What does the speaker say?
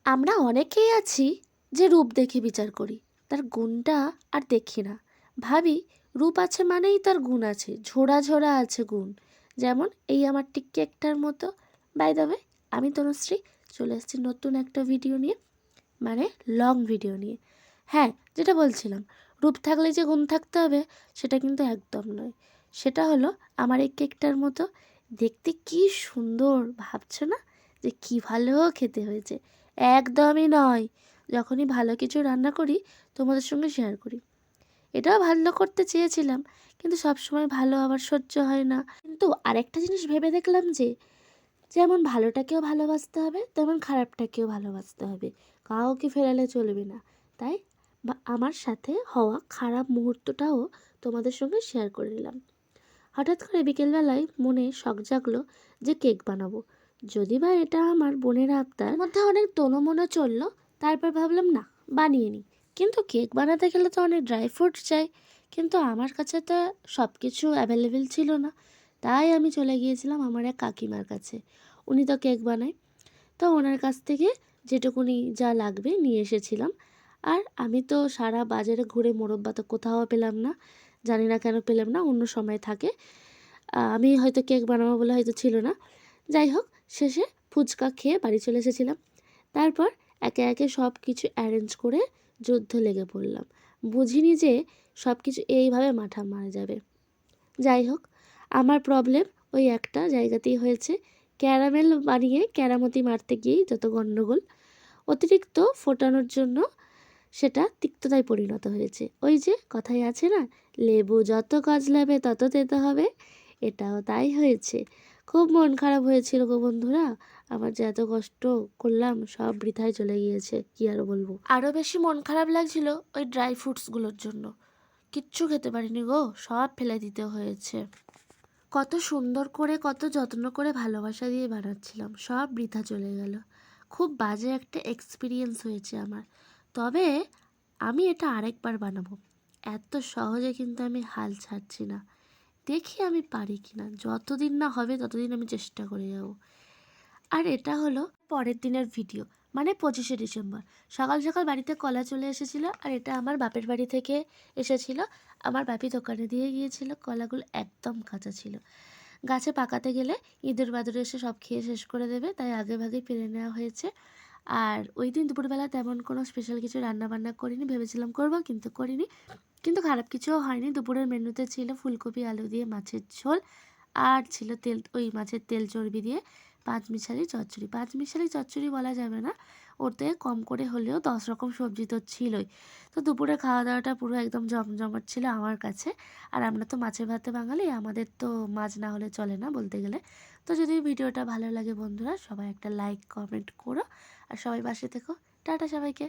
আমরা অনেকেই আছি যে রূপ দেখে বিচার করি, তার গুণটা আর দেখি না। ভাবি রূপ আছে মানেই তার গুণ আছে, ঝোড়া ঝোড়া আছে গুণ। যেমন এই আমার টিক্কি একটার মতো। বাই দ্য ওয়ে, আমি তনুশ্রী চলে এসেছি নতুন একটা ভিডিও নিয়ে, মানে লং ভিডিও নিয়ে। হ্যাঁ, যেটা বলছিলাম, রূপ থাকলে যে গুণ থাকতে হবে সেটা কিন্তু একদম নয়। সেটা হলো আমার এই কেকটার মতো দেখতে। কি সুন্দর ভাবছো না যে কি ভালো খেতে হয়েছে? একদমই নয়। যখনই ভালো কিছু রান্না করি তোমাদের সঙ্গে শেয়ার করি। এটাও ভালো করতে চেয়েছিলাম, কিন্তু সবসময় ভালো আবার সহ্য হয় না। কিন্তু আরেকটা জিনিস ভেবে দেখলাম যে যেমন ভালোটাকেও ভালোবাসতে হবে, তেমন খারাপটাকেও ভালোবাসতে হবে। কাউকে ফেরালে চলবে না। তাই আমার সাথে হওয়া খারাপ মুহূর্তটাও তোমাদের সঙ্গে শেয়ার করে নিলাম। হঠাৎ করে বিকেলবেলায় মনে শখ জাগলো যে কেক বানাবো। যদি বা এটা আমার বোনের আবদার, মধ্যে অনেক তনুমনো চললো। তারপর ভাবলাম না, বানিয়ে নিই। কিন্তু কেক বানাতে গেলে তো অনেক ড্রাই ফ্রুট চাই, কিন্তু আমার কাছে তো সব কিছু অ্যাভেলেবেল ছিল না। তাই আমি চলে গিয়েছিলাম আমার এক কাকিমার কাছে। উনি তো কেক বানায়। তো ওনার কাছ থেকে যেটুকুনি যা লাগবে নিয়ে এসেছিলাম। আর আমি তো সারা বাজারে ঘুরে মোরব্বা তো কোথাও পেলাম না। জানি না কেন পেলাম না, অন্য সময় থাকে। আমি হয়তো কেক বানাবো বলে হয়তো ছিল না। যাই হোক, শেষে ফুচকা খেয়ে বাড়ি চলে এসেছিলাম। তারপর একে একে সব কিছু অ্যারেঞ্জ করে যুদ্ধ লেগে পড়লাম। বুঝিনি যে সব কিছু এইভাবে মাথা মারা যাবে। যাই হোক, আমার প্রবলেম ওই একটা জায়গাতেই হয়েছে। ক্যারামেল বানিয়ে ক্যারামতি মারতে গিয়েই যত গণ্ডগোল। অতিরিক্ত ফোটানোর জন্য সেটা তিক্ততায় পরিণত হয়েছে। ওই যে কথাই আছে না, লেবু যত কজলাবে তত তেতো হবে। এটাও তাই হয়েছে। খুব মন খারাপ হয়েছিল গো বন্ধুরা। আমার যে এত কষ্ট করলাম সব বৃথায় চলে গিয়েছে, কি আর বলবো। আরও বেশি মন খারাপ লাগছিল ওই ড্রাই ফ্রুটসগুলোর জন্য। কিচ্ছু খেতে পারিনি গো, সব ফেলে দিতে হয়েছে। কত সুন্দর করে, কত যত্ন করে, ভালোবাসা দিয়ে বানাচ্ছিলাম, সব বৃথা চলে গেল। খুব বাজে একটা এক্সপিরিয়েন্স হয়েছে আমার। তবে আমি এটা আরেকবার বানাবো। এত সহজে কিন্তু আমি হাল ছাড়ছি না। দেখি আমি পারি কিনা। যতদিন না হবে ততদিন আমি চেষ্টা করে যাব। আর এটা হলো পরের দিনের ভিডিও, মানে 25শে ডিসেম্বর। সকাল সকাল বাড়িতে কলা চলে এসেছিলো, আর এটা আমার বাপের বাড়ি থেকে এসেছিলো। আমার বাপি দোকানে দিয়ে গিয়েছিল। কলাগুলো একদম কাঁচা ছিল। গাছে পাকাতে গেলে ইঁদুর বাদুর এসে সব খেয়ে শেষ করে দেবে, তাই আগে ভাগে পেরে নেওয়া হয়েছে। আর ওই দিন দুপুরবেলা তেমন কোনো স্পেশাল কিছু রান্না বান্না করিনি, ভেবেছিলাম করব কিন্তু করিনি। কিন্তু খারাপ কিছুও হয়নি। দুপুরের মেনুতে ছিল ফুলকপি আলু দিয়ে মাছের ঝোল, আর ছিল তেল, ওই মাছের তেল চর্বি দিয়ে পাঁচমিশালি চচ্চড়ি। পাঁচমিশালি চচ্চড়ি বলা যাবে না, ওতে কম করে হলেও 10 রকম সবজি তো ছিলই। তো দুপুরে খাওয়া দাওয়াটা পুরো একদম জমজমাট ছিল আমার কাছে। আর আমরা তো মাছে ভাতে বাঙালি, আমাদের তো মাছ না হলে চলে না বলতে গেলে। তো যদি ভিডিওটা ভালো লাগে বন্ধুরা, সবাই একটা লাইক কমেন্ট করো, আর সবাই পাশে থেকো। টাটা সবাইকে।